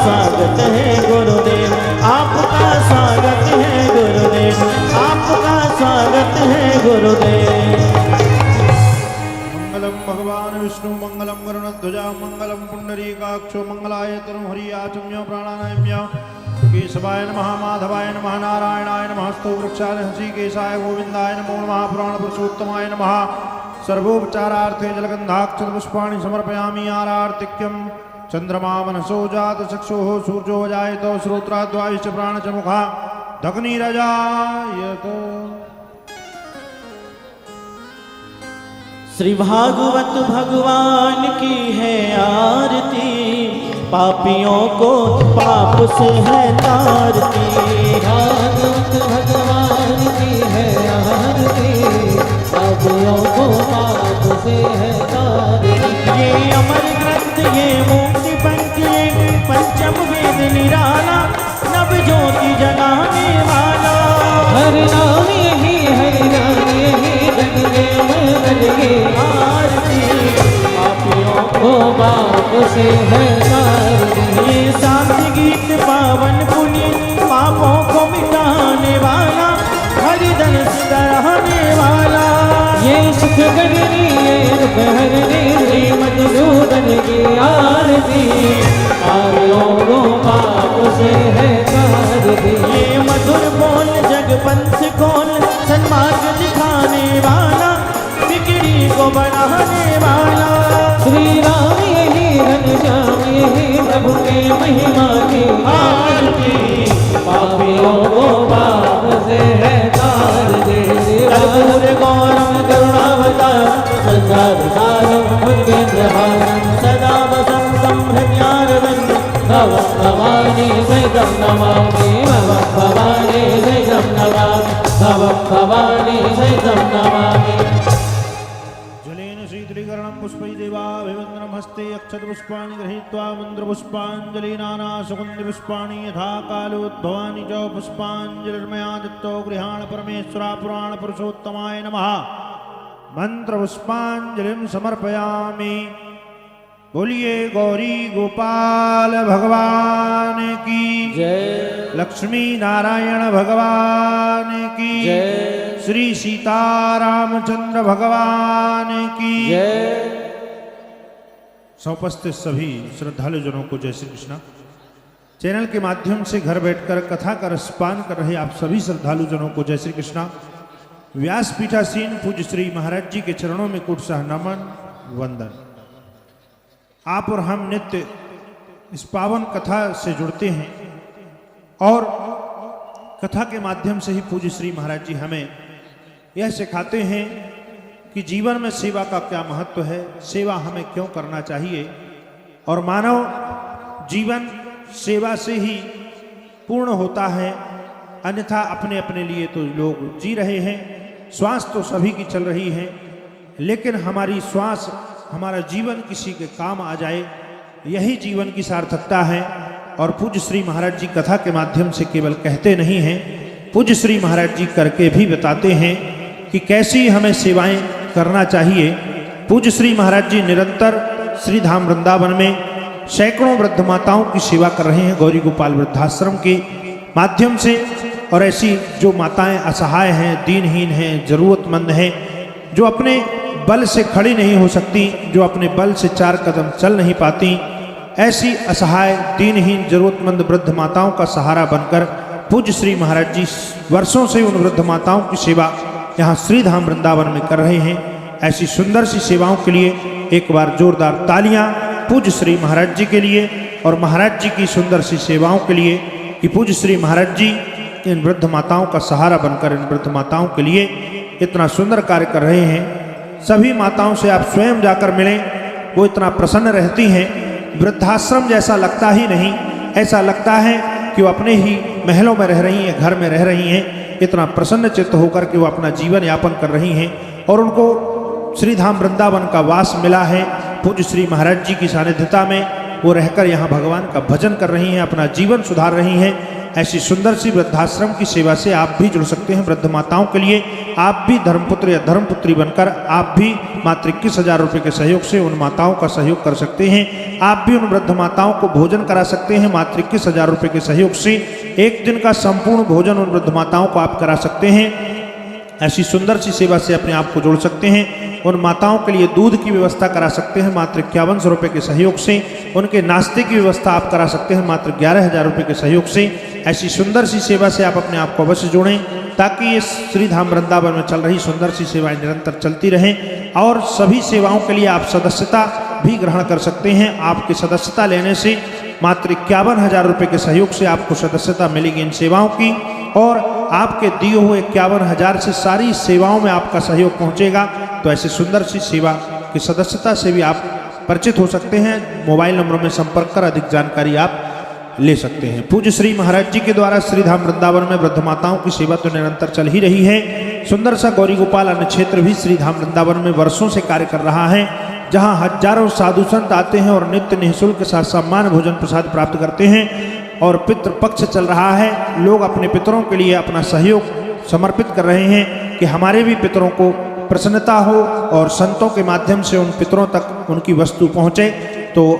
स्वागत है गुरुदेव, आपका स्वागत है गुरुदेव, आपका स्वागत है गुरुदेव। मंगलम भगवान विष्णु मंगलम गरुड़ध्वजा मंगलम पुंडरीकाक्षो मंगलाय तनु हरियाचम्य प्राणानाम्य केशवाय नमः माधवाय नमः नारायणाय नमः स्तु वृक्षाय हृषिकेशाय गोविंदाय नमो नमः पुराण पुरुषोत्तमाय नमः सर्वोपचारार्थे जलगंधाक्षत पुष्पाणि समर्पयामि आरार्तिक्यं चंद्रमा मनसो जात चक्षुः सूर्यो जायतो श्रोत्राद्वायुश्च प्राणच मुखा दग्निरजायत। श्री भागवत भगवान की है आरती, पापियों को पाप से है तारती। भागवत भगवान की है आरती, पापियों को पाप से है तारती। ये अमर ग्रंथ ये मोक्ष पंख ये पंचम वेद निराला, नव ज्योति जगाने वाला। हर नाम यही हरि नाम यही जगने मन लगे आरती पापियों को पाप से है तारती। ये शांति गीत पावन पुनीत, पापों को मिटाने वाला, हरिधन रहने वाला। ये सुख गणनी ये दुख हरनी श्री मधुसूदन की आरती, पापियों को पाप से है तारती। ये मधुर बोल जगपंथ खोल, सन्मार्ग दिखाने वाला, बिगड़ी को बढ़ाने वाला। श्री राम यही घनश्याम यही प्रभु के महिमा की आरती, पापियों को पाप से है तारती। कर्पूर गौरम करुणावतार, संसार सारम भुजगेन्द्रहारम, सदा वसंतं हृदयारविंदे, भवं भवानी सहितं नमामि, भवं भवानी सहितं नमामि, भवं भवानी सहितं नमामि। जलेन शीतलीकरणं पुष्पै देवाभिवन्दनं हस्ते अक्षतपुष्पाणि गृहीत्वा मन्त्रपुष्पाञ्जलिनाना सुगन्धिपुष्पाणि यथा कालोद्भवानि च पुष्पाञ्जलिर्मया दत्तो गृहाण परमेश्वरा पुराण पुरुषोत्तमाय नमः। मंत्रपुष्पाञ्जलिं समर्पयामि। बोलिए गौरी गोपाल भगवान की जय, लक्ष्मी नारायण भगवान की जय, श्री सीतारामचंद्र भगवान की जय। सौपस्थित सभी श्रद्धालु जनों को जय श्री कृष्णा। चैनल के माध्यम से घर बैठकर कथा का रसपान कर रहे आप सभी श्रद्धालु जनों को जय श्री कृष्णा। व्यासपीठासीन पूज्य श्री महाराज जी के चरणों में कुटसाह नमन वंदन। आप और हम नित्य इस पावन कथा से जुड़ते हैं और कथा के माध्यम से ही पूज्य श्री महाराज जी हमें यह सिखाते हैं कि जीवन में सेवा का क्या महत्व है, सेवा हमें क्यों करना चाहिए और मानव जीवन सेवा से ही पूर्ण होता है, अन्यथा अपने अपने लिए तो लोग जी रहे हैं। श्वास तो सभी की चल रही है, लेकिन हमारी श्वास हमारा जीवन किसी के काम आ जाए, यही जीवन की सार्थकता है। और पूज्य श्री महाराज जी कथा के माध्यम से केवल कहते नहीं हैं, पूज्य श्री महाराज जी करके भी बताते हैं कि कैसी हमें सेवाएं करना चाहिए। पूज्य श्री महाराज जी निरंतर श्री धाम वृंदावन में सैकड़ों वृद्ध माताओं की सेवा कर रहे हैं गौरी गोपाल वृद्धाश्रम के माध्यम से। और ऐसी जो माताएं असहाय हैं, दीनहीन हैं, जरूरतमंद हैं, जो अपने बल से खड़ी नहीं हो सकती, जो अपने बल से 4 कदम चल नहीं पाती, ऐसी असहाय दीनहीन जरूरतमंद वृद्ध माताओं का सहारा बनकर पूज्य श्री महाराज जी वर्षों से उन वृद्ध माताओं की सेवा यहाँ श्रीधाम वृंदावन में कर रहे हैं। ऐसी सुंदर सी सेवाओं के लिए एक बार जोरदार तालियां पूज्य श्री महाराज जी के लिए और महाराज जी की सुंदर सी सेवाओं के लिए कि पूज्य श्री महाराज जी इन वृद्ध माताओं का सहारा बनकर इन वृद्ध माताओं के लिए इतना सुंदर कार्य कर रहे हैं। सभी माताओं से आप स्वयं जाकर मिलें, वो इतना प्रसन्न रहती हैं, वृद्धाश्रम जैसा लगता ही नहीं, ऐसा लगता है कि वो अपने ही महलों में रह रही हैं, घर में रह रही हैं। इतना प्रसन्न चित्त होकर के वो अपना जीवन यापन कर रही हैं और उनको श्रीधाम वृंदावन का वास मिला है। पूज्य श्री महाराज जी की सानिध्यता में वो रहकर यहाँ भगवान का भजन कर रही हैं, अपना जीवन सुधार रही हैं। ऐसी सुंदर सी वृद्धाश्रम की सेवा से आप भी जुड़ सकते हैं। वृद्ध माताओं के लिए आप भी धर्मपुत्र या धर्मपुत्री बनकर आप भी मात्र 21,000 रुपये के सहयोग से उन माताओं का सहयोग कर सकते हैं। आप भी उन वृद्ध माताओं को भोजन करा सकते हैं। मात्र 21,000 रुपये के सहयोग से एक दिन का संपूर्ण भोजन उन वृद्ध माताओं को आप करा सकते हैं। ऐसी सुंदर सी सेवा से अपने आप को जोड़ सकते हैं। उन माताओं के लिए दूध की व्यवस्था करा सकते हैं मात्र 5100 रुपये के सहयोग से। उनके नाश्ते की व्यवस्था आप करा सकते हैं मात्र 11,000 रुपये के सहयोग से। ऐसी सुंदर सी सेवा से आप अपने आप को अवश्य जोड़ें, ताकि ये श्रीधाम वृंदावन में चल रही सुंदर सी सेवाएं निरंतर चलती रहें। और सभी सेवाओं के लिए आप सदस्यता भी ग्रहण कर सकते हैं। आपकी सदस्यता लेने से मात्र 51,000 रुपये के सहयोग से आपको सदस्यता मिलेगी इन सेवाओं की, और आपके दिए हुए 51,000 से सारी सेवाओं में आपका सहयोग पहुंचेगा। तो ऐसी सुंदर सी सेवा की सदस्यता से भी आप परिचित हो सकते हैं। मोबाइल नंबरों में संपर्क कर अधिक जानकारी आप ले सकते हैं। पूज्य श्री महाराज जी के द्वारा श्रीधाम वृंदावन में वृद्ध माताओं की सेवा तो निरंतर चल ही रही है। सुंदर सा गौरी गोपाल अन्न क्षेत्र भी श्रीधाम वृंदावन में वर्षों से कार्य कर रहा है, जहां हजारों साधु संत आते हैं और नित्य निःशुल्क के साथ सम्मान भोजन प्रसाद प्राप्त करते हैं। और पितृ पक्ष चल रहा है, लोग अपने पितरों के लिए अपना सहयोग समर्पित कर रहे हैं कि हमारे भी पितरों को प्रसन्नता हो और संतों के माध्यम से उन पितरों तक उनकी वस्तु पहुँचे। तो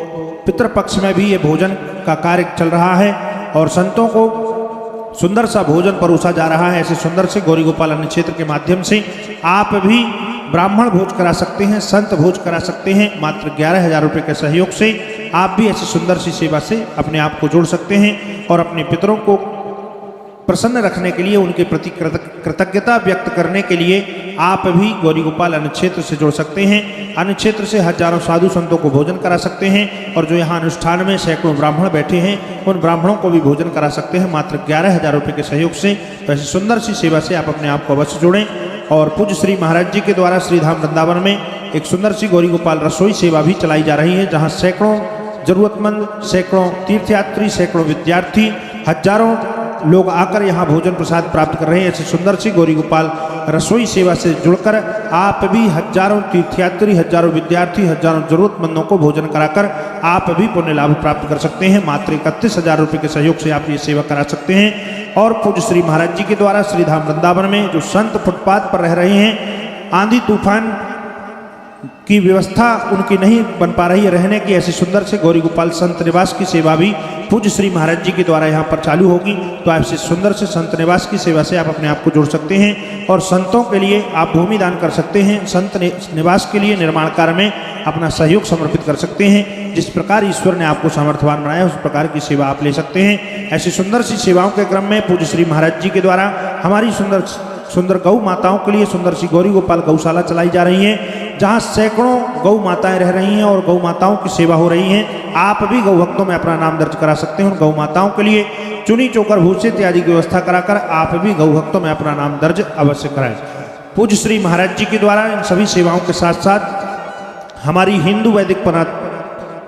पितृपक्ष में भी ये भोजन का कार्य चल रहा है और संतों को सुंदर सा भोजन परोसा जा रहा है। ऐसे सुंदर से गौरी गोपाल अन्न क्षेत्र के माध्यम से आप भी ब्राह्मण भोज करा सकते हैं, संत भोज करा सकते हैं। मात्र 11,000 रुपये के सहयोग से आप भी ऐसी सुंदर सी सेवा से अपने आप को जोड़ सकते हैं और अपने पितरों को प्रसन्न रखने के लिए, उनके प्रति कृतज्ञता व्यक्त करने के लिए आप भी गौरी गोपाल अन्न क्षेत्र से जुड़ सकते हैं। अन्न क्षेत्र से हजारों साधु संतों को भोजन करा सकते हैं और जो यहाँ अनुष्ठान में सैकड़ों ब्राह्मण बैठे हैं उन ब्राह्मणों को भी भोजन करा सकते हैं मात्र 11,000 रुपये के सहयोग से। तो ऐसी सुंदर सी सेवा से आप अपने आप को अवश्य जोड़ें। और पूज्य श्री महाराज जी के द्वारा श्रीधाम वृंदावन में एक सुंदर सी गौरी गोपाल रसोई सेवा भी चलाई जा रही है, जहाँ सैकड़ों जरूरतमंद, सैकड़ों तीर्थयात्री, सैकड़ों विद्यार्थी, हजारों लोग आकर यहाँ भोजन प्रसाद प्राप्त कर रहे हैं। ऐसी सुंदर सी गौरी गोपाल रसोई सेवा से जुड़कर आप भी हजारों तीर्थयात्री, हजारों विद्यार्थी, हजारों जरूरतमंदों को भोजन कराकर आप भी पुण्य लाभ प्राप्त कर सकते हैं। मात्र 31,000 रुपये के सहयोग से आप ये सेवा करा सकते हैं। और पूज्य श्री महाराज जी के द्वारा श्रीधाम वृंदावन में जो संत फुटपाथ पर रह रहे हैं, आंधी तूफान की व्यवस्था उनकी नहीं बन पा रही है रहने की, ऐसी सुंदर से गौरी गोपाल संत निवास की सेवा भी पूज्य श्री महाराज जी के द्वारा यहाँ पर चालू होगी। तो ऐसे सुंदर से संत निवास की सेवा से आप अपने आप को जोड़ सकते हैं और संतों के लिए आप भूमि दान कर सकते हैं। संत निवास के लिए निर्माण कार्य में अपना सहयोग समर्पित कर सकते हैं। जिस प्रकार ईश्वर ने आपको सामर्थ्यवान बनाया उस प्रकार की सेवा आप ले सकते हैं। ऐसी सुंदर सी सेवाओं के क्रम में पूज्य श्री महाराज जी के द्वारा हमारी सुंदर गौ माताओं के लिए सुंदर सी गौरी गोपाल गौशाला चलाई जा रही है, जहाँ सैकड़ों गौ माताएं रह रही हैं और गौ माताओं की सेवा हो रही है। आप भी गौ भक्तों में अपना नाम दर्ज करा सकते हैं। उन गौ माताओं के लिए चुनी चोकर भूसे इत्यादि की व्यवस्था कराकर आप भी गौ भक्तों में अपना नाम दर्ज अवश्य कराएं। पूज्य श्री महाराज जी के द्वारा इन सभी सेवाओं के साथ साथ हमारी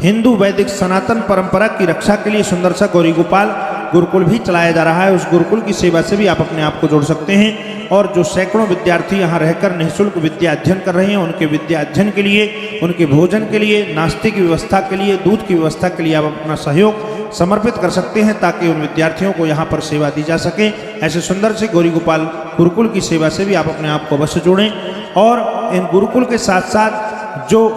हिंदू वैदिक सनातन परंपरा की रक्षा के लिए सुंदर सा गौरी गोपाल गुरुकुल भी चलाया जा रहा है। उस गुरुकुल की सेवा से भी आप अपने आप को जोड़ सकते हैं। और जो सैकड़ों विद्यार्थी यहाँ रहकर निःशुल्क विद्या अध्ययन कर रहे हैं, उनके विद्या अध्ययन के लिए, उनके भोजन के लिए, नाश्ते की व्यवस्था के लिए, दूध की व्यवस्था के लिए आप अपना सहयोग समर्पित कर सकते हैं, ताकि उन विद्यार्थियों को यहाँ पर सेवा दी जा सके। ऐसे सुंदर से गौरी गोपाल गुरुकुल की सेवा से भी आप अपने आप को अवश्य जोड़ें। और इन गुरुकुल के साथ साथ जो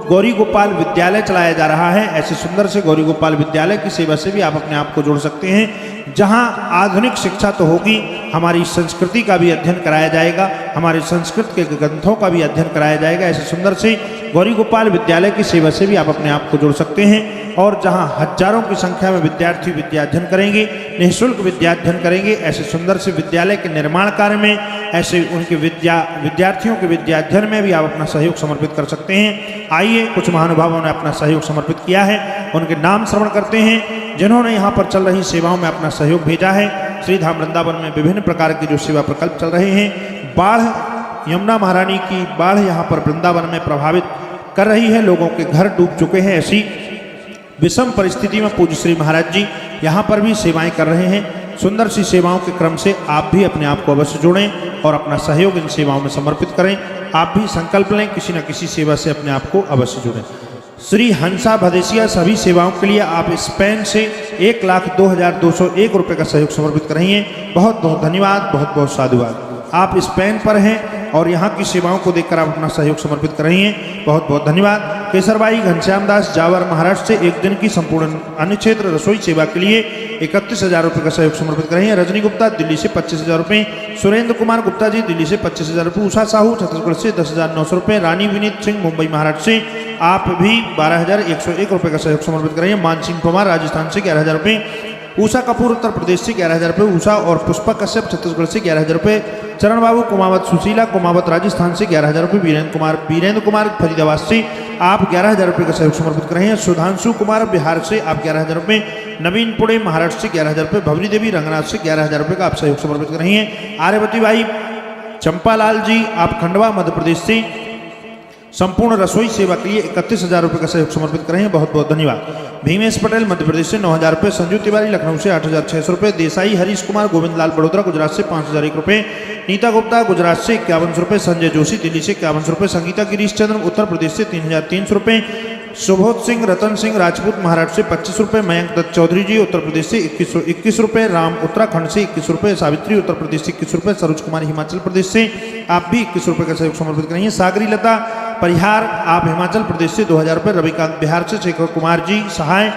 गौरी गोपाल विद्यालय चलाया जा रहा है, ऐसे सुंदर से गौरी गोपाल विद्यालय की सेवा से भी आप अपने आप को जोड़ सकते हैं, जहां आधुनिक शिक्षा तो होगी, हमारी संस्कृति का भी अध्ययन कराया जाएगा, हमारे संस्कृत के ग्रंथों का भी अध्ययन कराया जाएगा। ऐसे सुंदर से गौरी गोपाल विद्यालय की सेवा से भी आप अपने आप को जोड़ सकते हैं। और जहां हजारों की संख्या में विद्यार्थी विद्या अध्ययन करेंगे, निःशुल्क विद्या अध्ययन करेंगे, ऐसे सुंदर से विद्यालय के निर्माण कार्य में, ऐसे उनके विद्यार्थियों के विद्या अध्ययन में भी आप अपना सहयोग समर्पित कर सकते हैं। आइए, कुछ महानुभावों ने अपना सहयोग समर्पित किया है, उनके नाम श्रवण करते हैं, जिन्होंने यहाँ पर चल रही सेवाओं में अपना सहयोग भेजा है। श्रीधाम वृंदावन में विभिन्न प्रकार के जो सेवा प्रकल्प चल रहे हैं, बाढ़, यमुना महारानी की बाढ़ यहाँ पर वृंदावन में प्रभावित कर रही है, लोगों के घर डूब चुके हैं। ऐसी विषम परिस्थिति में पूज्य श्री महाराज जी यहाँ पर भी सेवाएं कर रहे हैं। सुंदर सी सेवाओं के क्रम से आप भी अपने आप को अवश्य जोड़ें और अपना सहयोग इन सेवाओं में समर्पित करें। आप भी संकल्प लें, किसी न किसी सेवा से अपने आप को अवश्य जोड़ें। श्री हंसा भदेसिया सभी सेवाओं के लिए आप स्पेन से 1,02,201 रुपये का सहयोग समर्पित कर रही हैं। बहुत बहुत धन्यवाद, बहुत बहुत साधुवाद। आप स्पेन पर हैं और यहाँ की सेवाओं को देखकर आप अपना सहयोग समर्पित कर रही हैं। बहुत बहुत धन्यवाद। केसरबाई घनश्याम दास जावर महाराष्ट्र से एक दिन की संपूर्ण अन्य क्षेत्र रसोई सेवा के लिए 31,000 रुपये का सहयोग समर्पित कर रही हैं। रजनी गुप्ता दिल्ली से 25,000 रुपये, सुरेंद्र कुमार गुप्ता जी दिल्ली से 25,000 रुपये, उषा साहू छत्तीसगढ़ से 10,900 रुपये, रानी विनीत सिंह मुंबई महाराष्ट्र से आप भी 12,101 रुपये का सहयोग समर्पित कर रही हैं। मानसिंह कुमार राजस्थान से 11,000 रुपये, उषा कपूर उत्तर प्रदेश से 11,000 रुपये, उषा और पुष्पा कश्यप छत्तीसगढ़ से 11,000 रुपये, चरण बाबू कुमावत सुशीला कुमावत राजस्थान से 11,000 रुपये, वीरेंद्र कुमार फरीदाबाद से आप 11,000 रुपये का सहयोग समर्पित कर रहे हैं। सुधांशु कुमार बिहार से आप 11,000 रुपये, नवीन पुणे महाराष्ट्र से 11,000 रुपये, भवरी देवी रंगनाथ से 11,000 रुपये का आप सहयोग समर्पित कर रही हैं। आर्यवती बाई चंपालाल जी आप खंडवा मध्य प्रदेश से संपूर्ण रसोई सेवा के लिए 31,000 रुपये का सहयोग समर्पित कर रहे हैं। बहुत बहुत धन्यवाद। भीमेश पटेल मध्य प्रदेश से 9,000 रुपये, संजू तिवारी लखनऊ से 8,600 रुपये, देसाई हरीश कुमार गोविंदलाल बड़ोदरा गुजरात से 5,001 रुपये, नीता गुप्ता गुजरात से 51 रुपये, संजय जोशी दिल्ली से 51 रुपये, संगीता गिरीश चंद्र उत्तर प्रदेश से 3,300 रुपये, सुबोध सिंह रतन सिंह राजपूत महाराष्ट्र से 25 रुपये, मयंक दत्त चौधरी जी उत्तर प्रदेश से 21 रुपये, राम उत्तराखंड से 21 रुपये, सावित्री उत्तर प्रदेश से 21 रुपये, सरोज कुमार हिमाचल प्रदेश से आप भी 21 रुपये का सहयोग समर्पित कर रही हैं। सागरी लता परिहार आप हिमाचल प्रदेश से 2,000 रुपये, रविकांत बिहार से, शेखर कुमार जी सहाय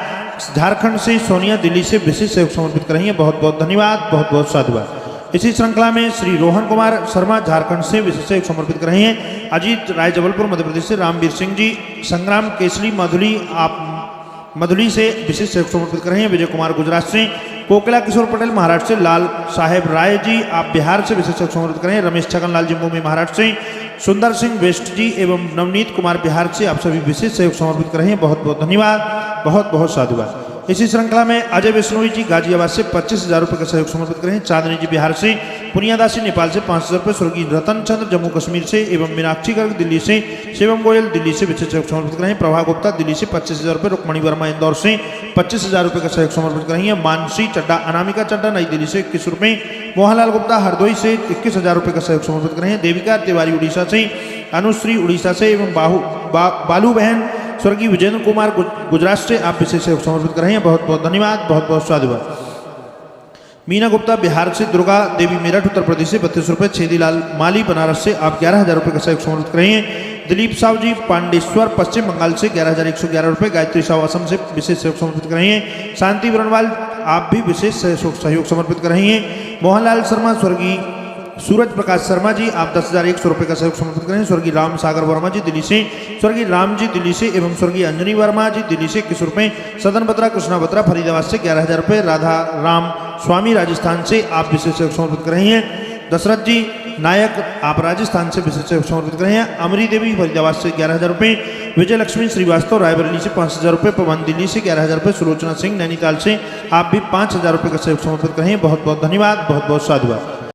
झारखंड से, सोनिया दिल्ली से विशेष सहयोग समर्पित कर रही हैं। बहुत बहुत धन्यवाद, बहुत बहुत साधुवाद। इसी श्रृंखला में श्री रोहन कुमार शर्मा झारखंड से विशेष सहयोग समर्पित कर रहे हैं। अजीत राय जबलपुर मध्य प्रदेश से, रामवीर सिंह जी संग्राम केसरी मधुली आप मधुली से विशेष सहयोग समर्पित कर रहे हैं। विजय कुमार गुजरात से, कोकिला किशोर पटेल महाराष्ट्र से, लाल साहेब राय जी आप बिहार से विशेष सहयोग समर्पित कर रहे हैं। रमेश छगन लाल जम्मू महाराष्ट्र से, सुंदर सिंह वेस्ट जी एवं नवनीत कुमार बिहार से आप सभी विशेष सहयोग समर्पित कर रहे हैं। बहुत बहुत धन्यवाद, बहुत बहुत साधुवाद। इसी श्रृंखला में अजय वैष्णवी जी गाजियाबाद से 25,000 रुपये का सहयोग समर्पित करें। चांदनी जी बिहार से, पुनियादासी नेपाल से 5,000 रुपये, स्वर्गीय रतन चंद्र जम्मू कश्मीर से एवं मीनाक्षी गर्ग दिल्ली से, शिवम गोयल दिल्ली से विशेष सहयोग समर्पित करें। प्रभा गुप्ता दिल्ली से 25,000 रुपये, रुक्मणी वर्मा इंदौर से 25,000 रुपये का सहयोग समर्पित करेंगे। मानसी चड्डा अनामिका चड्डा नई दिल्ली से 21 रुपये, मोहनलाल गुप्ता हरदोई से 21,000 रुपये का सहयोग समर्पित करेंगे। देविका तिवारी उड़ीसा से, अनुश्री उड़ीसा से एवं बालू बहन स्वर्गीय विजेंद्र कुमार गुजरात से आप विशेष सहयोग समर्पित कर रहे हैं। बहुत बहुत धन्यवाद, बहुत बहुत साधुवाद। मीना गुप्ता बिहार से, दुर्गा देवी मेरठ उत्तर प्रदेश से 32 रुपये, छेदीलाल माली बनारस से आप 11,000 रुपये का सहयोग समर्पित कर रहे हैं। दिलीप साहू जी पांडेश्वर पश्चिम बंगाल से 11,111 रुपये, गायत्री साहू असम से विशेष सहयोग समर्पित कर रही हैं। शांति बरनवाल आप भी विशेष सहयोग समर्पित कर रही हैं। मोहनलाल शर्मा स्वर्गीय सूरज प्रकाश शर्मा जी आप 10,100 रुपये का सहयोग समर्पित करें। स्वर्गीय राम सागर वर्मा जी दिल्ली से, स्वर्गीय राम जी दिल्ली से एवं स्वर्गीय अंजनी वर्मा जी दिल्ली से 21 रुपये, सदन बत्रा कृष्णा बत्रा फरीदाबाद से 11,000 रुपये, राधा राम स्वामी राजस्थान से आप विशेष सहयोग समर्पित कर रही हैं। दशरथ जी नायक आप राजस्थान से विशेष सहयोग समर्पित कर रहे हैं। अमरी देवी फरीदाबाद से 11,000 रुपये, विजय लक्ष्मी श्रीवास्तव रायबरेली से 5,000 रुपये, पवन दिल्ली से 11,000 रुपये, सुलोचना सिंह नैनीताल से आप भी 5,000 रुपये का सहयोग समर्पित कर रहे हैं। बहुत बहुत धन्यवाद, बहुत बहुत साधुवाद।